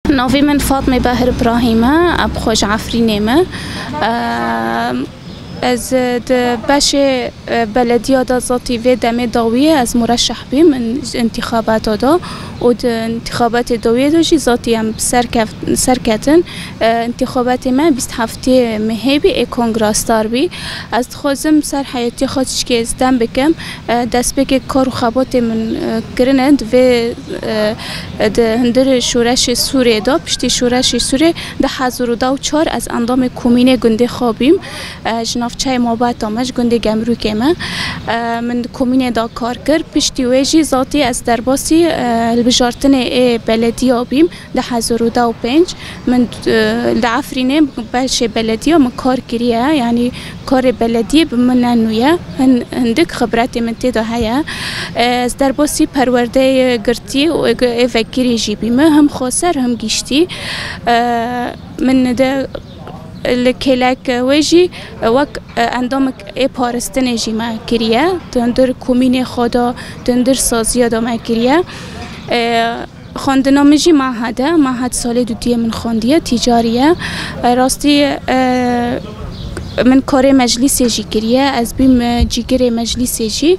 ناوی من فاطمه باهر ابراهیمه اب خوش عفرینمه از باش بلدیه دا ذاتی و دم داویه از مرشح بیم من انتخابات دا و انتخابات داویه داشی ذاتی هم سرکتن انتخابات من 27 مهیبی کنگراستار بی از خوزم سر حیاتی خودش که ازدم بکم دست بک کار و خبات من کرنند و هندر شورش سوریه دا پشتی شورش سوریه 2004 از اندام کومینه گنده خوابیم جناف چای مابات آمش گنده گمرو که من کومینه دا کار کرد پشتی ویجی ذاتی از درباسی البجارتن بلدی آبیم 2005 من لعفرینه باش بلدی من کار کریه یعنی کار بلدی بمن نویه هندک خبرت من تدا هیا از درباسی پرورده گرتی و فکری جیبیم هم خسر هم گشتی من ده لکلک ویجی وق اندام پارستن جیما کریه دندر کومین خدا دندر سازی دام کریه خواندنامه معهد سال دوتیه من خواندیه تجاریه راستی من کار مجلس جی کریه از بیم جیگر مجلس جی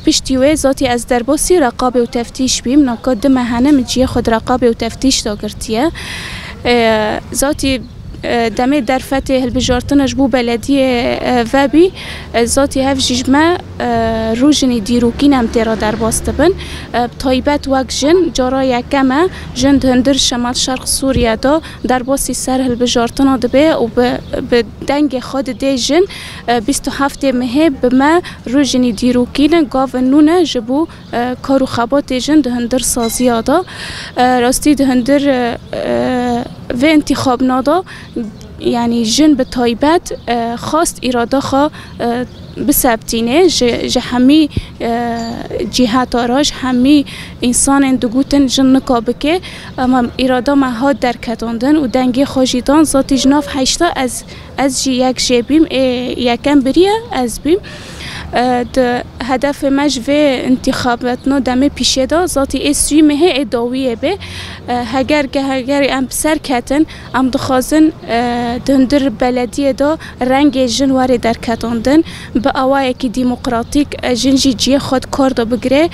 پشتیوه ذاتی از درباسی رقابه و تفتیش بیم ناکاد مهنه مجیه خود رقابه و تفتیش دا گرتیه ذاتی دمه در فتح البجارتنش بو بلدیه و بی ذاتی هف جیجمه روژنی دیروکین هم تیرا در باستبن تایبت وک جن جارا یکمه جن هندر شمال شرق سوریه دا در باسی سر البجارتنا دبه و به دنگ خود دی جن 27 مهه بما روژنی دیروکین گاو نونه جبو کارو خبات جن ده هندر سازی دا راستی ده هندر و انتخاب نادا یعنی جن به تایبت خواست اراده خوا بسبتینه همی جهات آراش همی انسان اندگوتن جن نکابه که اما اراده مهاد در کتاندن و دنگی خوشیدان ذاتی جناف 8 از جی یک جبیم یکم بریه از بیم ده هدف مج و انتخاباتنا دم پیشه دا ذاتی اسوی مه اداویه به هگر ام سر کتن ام دخوازن دندر بلدیه دا رنگ جنواری در کتاندن به اوای که دموکراتیک جنجی جی خود کار دا بگره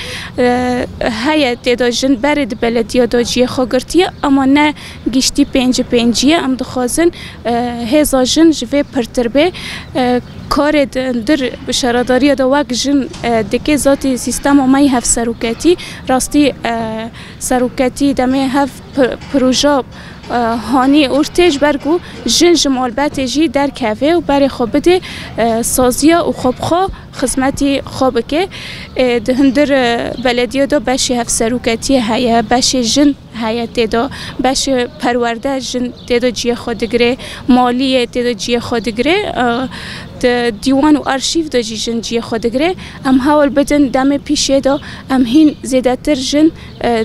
هیئت دا جن برد بلدیه دا جی خود گرتیه اما نه گشتی پنجیه ام دخوازن هزا جن جوه پرتر کار در بشارداری دا وقت جن دکه ذاتی سیستم آمای هف سروکتی راستی سروکتی دمه هف پروژه هانی ارتش برگو جن جمال باتجی در کافه و برای خوب بده سازیا و خوب خدمتی خوب که هندر بلدیه دا باشی هف سروکتی هیا باشی جن هیا تدا باشی پرورده جن تدا جی خودگره مالی تدا جی خودگره دیوان و آرشیو دا جن جی خودگره ام حال بدن دم پیشه دا ام هین زیاده تر جن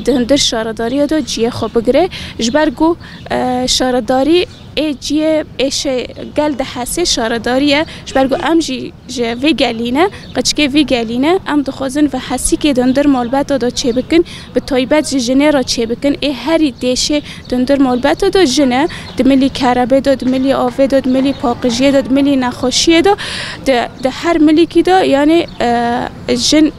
هندر شارداری دا جی خوبگره جبرگو شارداری ایجیه ایش گل ده حسه شارداریه شبرگو ام جی وی گلینه قچکه وی گلینه ام دخوازن و حسی که دندر مالبت دا چه بکن به تایبت جنه را چه بکن ای هری دیشه دندر مالبت دا جنه دملی کربه دا دملی آوه دا دملی پاقجیه دا دملی نخوشیه دا ده هر ملیکی دا یعنی جن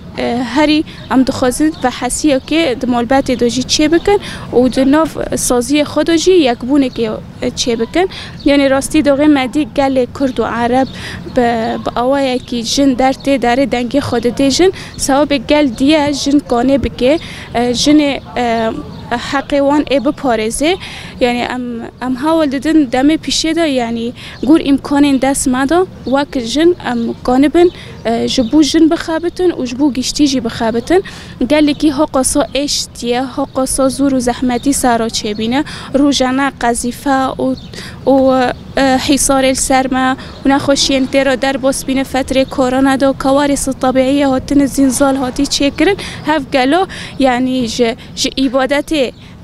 هری ام دخوازن و حسیه که دمالبت دا جی چه بکن و دناف سازی خود جی یک بونه که چه بکن یعنی راستی دوغه مدی گل کرد و عرب به آوائه که جن در دنگی خود دی جن سواب گل دیه جن کانه بکه جن حقیوان ای بپارزه یعنی ام حاول دادن دم پیشه دا یعنی گور امکان دست مدا وک جن ام کانبن جبو جن بخابتن و جبو گشتی جی بخابتن گلی که حقاسا اشتیه حقاسا زور و زحمتی سارا چه بینه روزانه قذیفه و حصار السرمه و نخوشی انترا در باس بین فتره کرونا دا کوارث طبیعی هاتن زنزال هاتی چه کرن هف گلو یعنی ج عبادت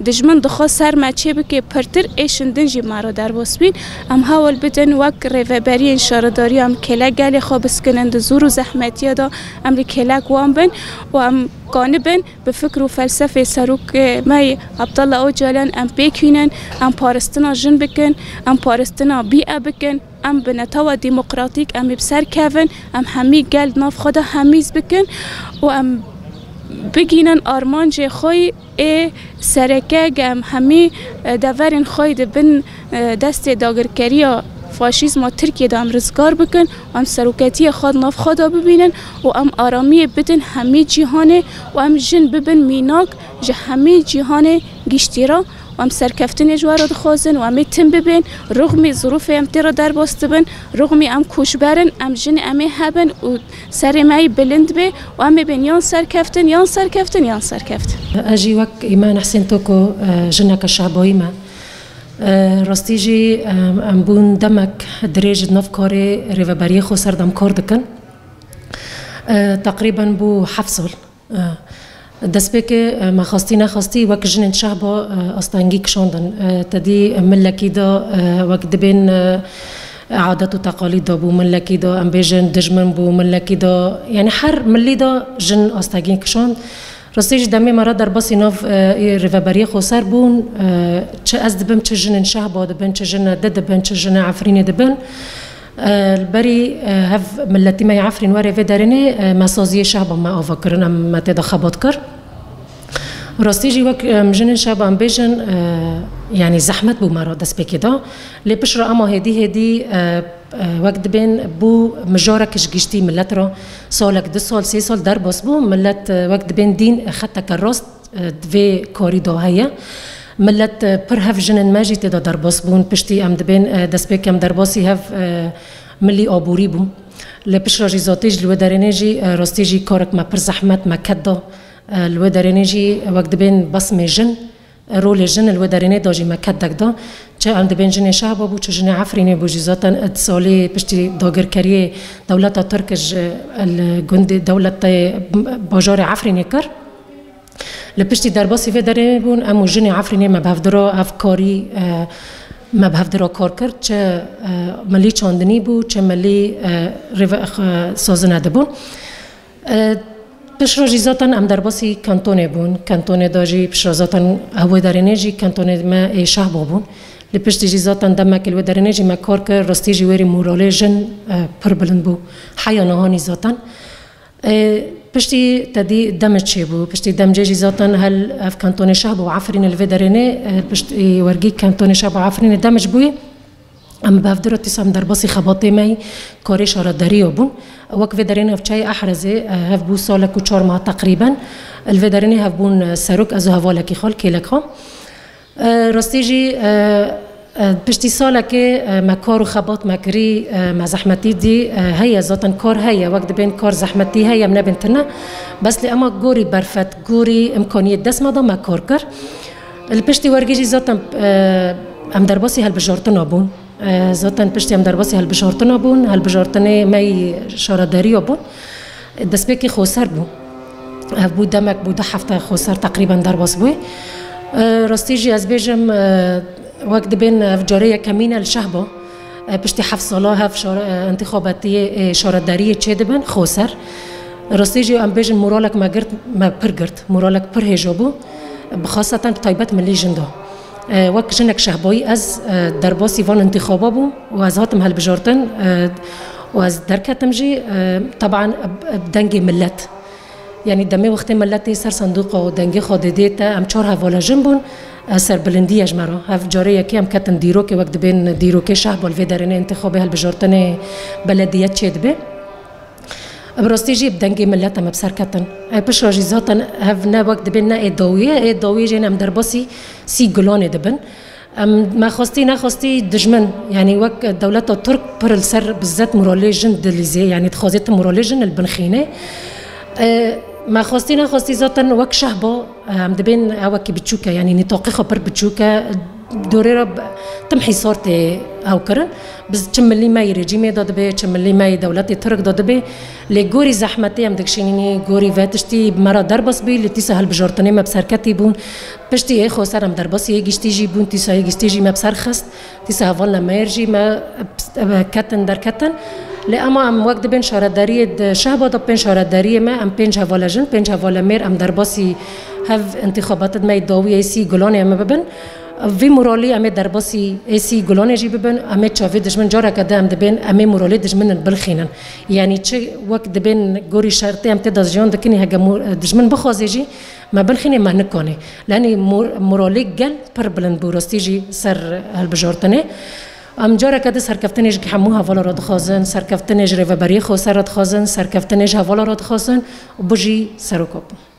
دجمن دخوا سر مچه بکه پرتر ایشندن جی مرا در باس بین ام حاول بدن وک ریوبری انشارداری ام کلک گلی خواب اسکنند زور و زحمتی دا ام ری کلک وان بین و ام قانبن بفكر و فلسفه سروک مای عبدالله اوجالان ام پیکینن ام پارستنا جن بکن ام پارستنا بیع بکن ام بنتوا ديمقراطيك ام بسر كافن ام همي قلد ناف خدا هميز بكن و ام بگینن آرمانج خوی سرکه ام همي دورن خوی بن دست داگرکریا فاشیسم ترکیه دام رزگار بکن و ام سروکتی خود ناف خدا ببینن و ام آرامی بدن همه جهانه و ام جن ببن میناک جه همه جهانه گشتیرا و ام سرکفتن جوارا دخوازن و ام تم ببین رغم ظروف ام تیرا در باست بن رغم ام کوشبرن ام جن ام هبن و سر مای بلند به و ام بین یان سرکفتن یان سرکفتن یان سرکفتن اجی وک ایمان حسین تو کو جنک شعبایی ما راستیجی ام بون دمک دریج نف کاری ریوبری خو سر دم کار دکن تقریبا بو 7 سال دست به که ما خواستی نخواستی وقت جن شعبا استانگی کشاندن تدی ملکی دا وقت دبین عادات و تقالید دا بو ملکی دا ام بیجن دجمن بو ملکی دا یعنی هر ملی دا جن استانگی کشاند راستیش دمی مرا در باسی ناف ریوبری خوسر بون چه از دبم چه جن شعبا دبن چه جن دبن چه جن عفرین دبن البری هف ملتی ما عفرین وری و درنه مسازی شعبا ما آفکرن ام متدا خبات کر راستیجی وقت جن شعبا ام بیجن یعنی زحمت بو مرا دست بکیدا لیپش را اما هدی وقت بین بو مجارکش گشتی ملت را سالک 2 سال 3 سال در باس بو ملت وقت بین دین خطا کراست دوی کاری دا هیا ملت پر هف جنن ماجی تدا در باس بون پشتی ام دبین دست بکم در باسی هف ملی آبوری بون لپش راجی ذاتیج لو درنجی راستیجی کارک ما پر زحمت ما کدا لو درنجی وقت بین بسم جن رول جن لو درنه داجی ما کدک دا چه ام دبین جن شعب بو چه جن عفرینه بو جزاتا اتصالی پشتی داگرکری دولت ترکش الجند دولت باجار عفرینه کر لپشتی در باسی و داره بون امو جن عفرینه ما بهفدرا افکاری ما بهفدرا کار کرد چه ملی چاندنی بو چه ملی سازنده بون پشراجیزاتن ام در باسی کانتونه بون کانتونه داجی پشراجیزاتن هوا درنه جی کانتونه ما شعب بون لپشتی جیزاتن دم کل درنه جی ما کار کرد راستی جوری موراله جن پر بلند بو حیا نهانی زاتن پشتی تدی دمت چه بو پشتی دم جی زاتن هل اف کانتون شعب و عفرین الودرنه پشتی ورگی کانتون شعب و عفرین دمج بوی ام بافدرتی سام در باسی خباطی می کارش را دریو بون وقت ودرنه اف چای احرزه هف بو سالک و 4 ماه تقریبا الودرنه هف بون سروک از هوالکی خال کلک ها راستی جی پشتی ساله که ما کار و خبات مکری ما زحمتی دی هیا ذاتن کار هیا وقت بین کار زحمتی هیا من بنتنا بس لی اما گوری برفت گوری امکانیت دست مادا ما کار کر الپشتی ورگیجی ذاتن ام در باسی هل بجارتنا بون ذاتن پشتی ام در باسی هل بجارتنا بون هل بجارتنه می شارداری بون دست بکی خوسر بون بود دمک بود 7 خوسر تقریبا در باس بوی راستیجی از بیجم وقت بين فجارية كمينة الشهبة بشتي 7 ساله هف انتخاباتية شاردارية تشدبن خوسر راستيجي ام بيجن مورالك ما قرت ما برقرت مورالك بر هجابو بخاصة بطيبات ملي جندا وقت جنك شهبوي از درباسي فان انتخابا بو واز هاتم هالبجارتن واز دركتم جي طبعا بدنجي ملت يعني دمي وقت ملتي سر صندوق ودنجي خادديتا ام 4 هوالا جنبون سر بلندی اجمرا هف جاره کی هم کتن دیرو که وقت بین دیرو که شهر بالوی درنه انتخابه هل بجارتن بلدیت چید به براستی جیب دنگی ملت هم بسر کتن پش راجیزاتن هف نه وقت بین نه ادعویه جین هم در باسی 30 گلانه دبن ما نخواستی دجمن يعني وقت دولت ترك پر السر بالذات مورالي جن دليزي يعني تخوزت مورالي جن البنخينه ما نخواستی ذاتن وقت شهبا هم دبین اوکی بچوکه یعنی نطاقی خبر بچوکه دوره را تمحی صارت او کرن بس چملی مای رژیم داده به چملی مای دولت ترک داده به لگوری زحمتی هم دکشینی گوری واتشتی مرا درباس بی لتیسه هل بجارتنه مبسرکتی بون پشتی خوسر هم درباسی یگشتیجی بون تیسه یگشتیجی مبسر خست تیسه اول نمیرجی ما کتن در کتن اما ام وقت بین شهرداری شهبا دا بین شهرداری ما ام پنج هوالا جن پنج هوالا میر ام در باسی هف انتخابات ما داوی ایسی گلانی ام ببن وی مورالی ام در باسی ایسی گلانی جی ببن ام چاوی دشمن جارا کده ام دبن ام مورالی دشمن بلخینن یعنی چه وقت دبن گوری شرطی ام تداز جان دکنی هگا دشمن بخوازی جی ما بلخینه ما نکنه لانی مورالی گل پر بلند بورستی جی سر هالبجارتنه ام جارا کده سرکفتنش که همو حوالا را دخوازن سرکفتنش رو بری خو سر را دخوازن سرکفتنش حوالا را دخوازن و بجی سر و کپ